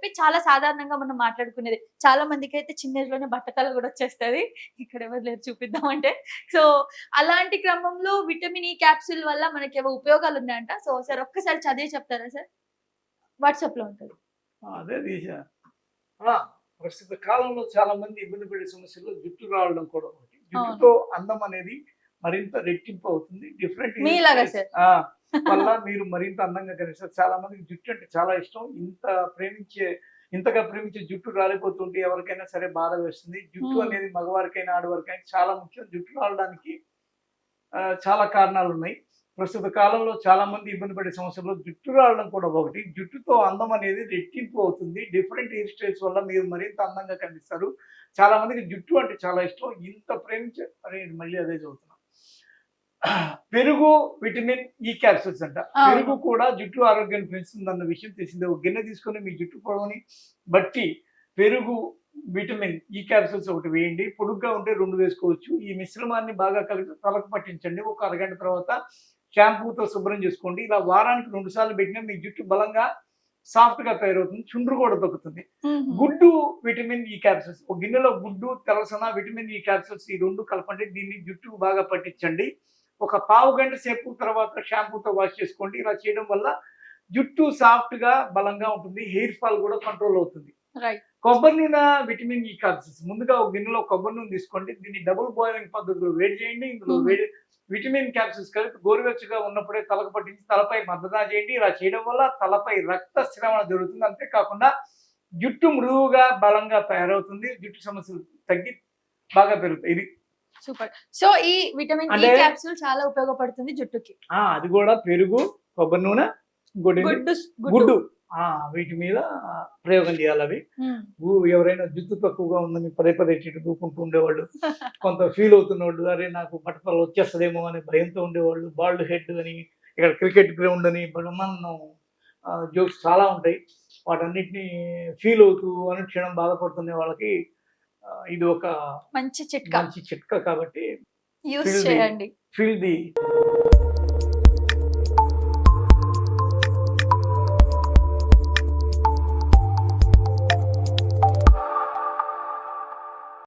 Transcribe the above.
చెప్పి చాలా సాధారణంగా మనం మాట్లాడుకునేది. చాలా మందికైతే చిన్న ఏజ్‌లోనే బట్టతల గూడా వచ్చేస్తది. ఇక్కడ ఎవరు లేరు చూపిద్దామంటే. సో, అలాంటి క్రమంలో విటమిన్ ఈ క్యాప్సూల్ వల్ల మనకేవో ఉపయోగాలున్నాయంట. సో, సార్ ఒక్కసారి చదివి చెప్తారా సార్? వాట్సాప్‌లో ఉంటది. అదే తీసా. ఆ! ప్రస్తుత కాలంలో చాలా మంది ఇబ్బంది పడే సమస్యల్లో జుట్టు రావడం కూడా ఒకటి. అవును. జుట్టుతో అందం అనేది మరింత రెట్టింపు అవుతుంది. డిఫరెంట్ హెయిర్ మీలాగా స్టైల్స్ సార్. వల్ల మీరు మరింత అందంగా కనిపిస్తారు. చాలా మందికి జుట్టు అంటే చాలా ఇష్టం. ఇంతగా ప్రేమించే జుట్టు రాలిపోతుంటే ఎవరికైనా సరే బాధ వేస్తుంది. జుట్టు హ్మ్. అనేది మగవారికైనా, ఆడవారికైనా చాలా ముఖ్యం. జుట్టు రాలడానికి చాలా కారణాలున్నాయి. ప్రస్తుత కాలంలో చాలా మంది ఇబ్బంది పడే సమస్యల్లో జుట్టు రాలడం కూడా ఒకటి. జుట్టుతో అందం అనేది రెట్టింపు అవుతుంది. డిఫరెంట్ హెయిర్ స్టైల్స్ వల్ల మీరు మరింత అందంగా కనిపిస్తారు. చాలా మందికి జుట్టు అంటే చాలా ఇష్టం. ఇంత ప్రేమించే అరే! మళ్ళీ అదే చదువుతున్నా. పెరుగు, విటమిన్ ఈ క్యాప్సూల్స్ అంట. అవును. పెరుగు కూడా జుట్టు ఆరోగ్యాన్ని పెంచుతుందన్న విషయం తెలిసిందే. ఒక గిన్నె తీసుకొని మీ జుట్టు పొడవుని బట్టి పెరుగు, విటమిన్ ఈ క్యాప్సూల్స్ ఒకటి వేయండి. పొడుగ్గా ఉంటే 2 వేసుకోవచ్చు. ఈ మిశ్రమాన్ని బాగా కలిపి తలకు పట్టించండి. ఒక అరగంట తర్వాత షాంపూతో శుభ్రం చేసుకోండి. ఇలా వారానికి 2 సార్లు పెట్టినా మీ జుట్టు బలంగా, సాఫ్ట్‌గా తయారవుతుంది. చుండ్రు కూడా తగ్గుతుంది. హుహు. గుడ్డు, విటమిన్ ఈ క్యాప్సూల్స్. ఒక గిన్నెలో గుడ్డు, తెలసన, విటమిన్ ఈ క్యాప్సూల్స్ ఈ 2 కలపండి. దీన్ని జుట్టుకు బాగా పట్టించండి. ఒక పావు గంట సేపు తర్వాత షాంపూతో వాష్ చేసుకోండి. ఇలా చేయడం వల్ల జుట్టు సాఫ్ట్‌గా, బలంగా ఉంటుంది. హెయిర్ ఫాల్ కూడా కంట్రోల్ అవుతుంది. రైట్. కొబ్బరి నూనె, విటమిన్ ఈ క్యాప్సూల్స్. ముందుగా ఒక గిన్నెలో కొబ్బరి నూనె తీసుకోండి. దీన్ని డబుల్ బాయిలింగ్ పద్ధతిలో వేడి చేయండి. ఇందులో హుహు. విటమిన్ క్యాప్సూల్స్ కలిపి గోరువెచ్చగా ఉన్నప్పుడే తలకు పట్టించి తలపై మర్దనా చేయండి. ఇలా చేయడం వల్ల తలపై రక్తస్రవణ జరుగుతుంది. అంతేకాకుండా జుట్టు మృదువుగా, బలంగా తయారవుతుంది. జుట్టు సమస్యలు తగ్గి బాగా పెరుగుతాయి. ఇది సూపర్. సో, ఈ విటమిన్ ఈ అంటే క్యాప్సూల్ చాలా ఉపయోగపడుతుంది జుట్టుకి. అది కూడా పెరుగు, కొబ్బరి నూనె, ఇంకోటేంటి గుడ్డు. గుడ్డు. వీటి మీద ప్రయోగం చేయాలవి. హ్మ్. ఎవరైనా జుట్టు తక్కువగా ఉందని పదే పదే ఇటు దూకుంటూ ఉండేవాళ్ళు. కొంత ఫీల్ అవుతున్నోళ్ళు, అరే నాకు బట్టతల వచ్చేస్తదేమో అనే భయంతో ఉండేవాళ్ళు. బాల్డ్ హెడ్ అని, ఇక్కడ క్రికెట్ గ్రౌండ్ అని బ్రహ్మాండం జోక్స్ చాలా ఉంటాయి. వాటన్నిటిని ఫీల్ అవుతూ అనుక్షణం బాధపడుతున్న వాళ్ళకి ఇది ఒక మంచి చిట్కా. మంచి చిట్కా కాబట్టి యూజ్ ఫీల్ ది చేయండి. Feel the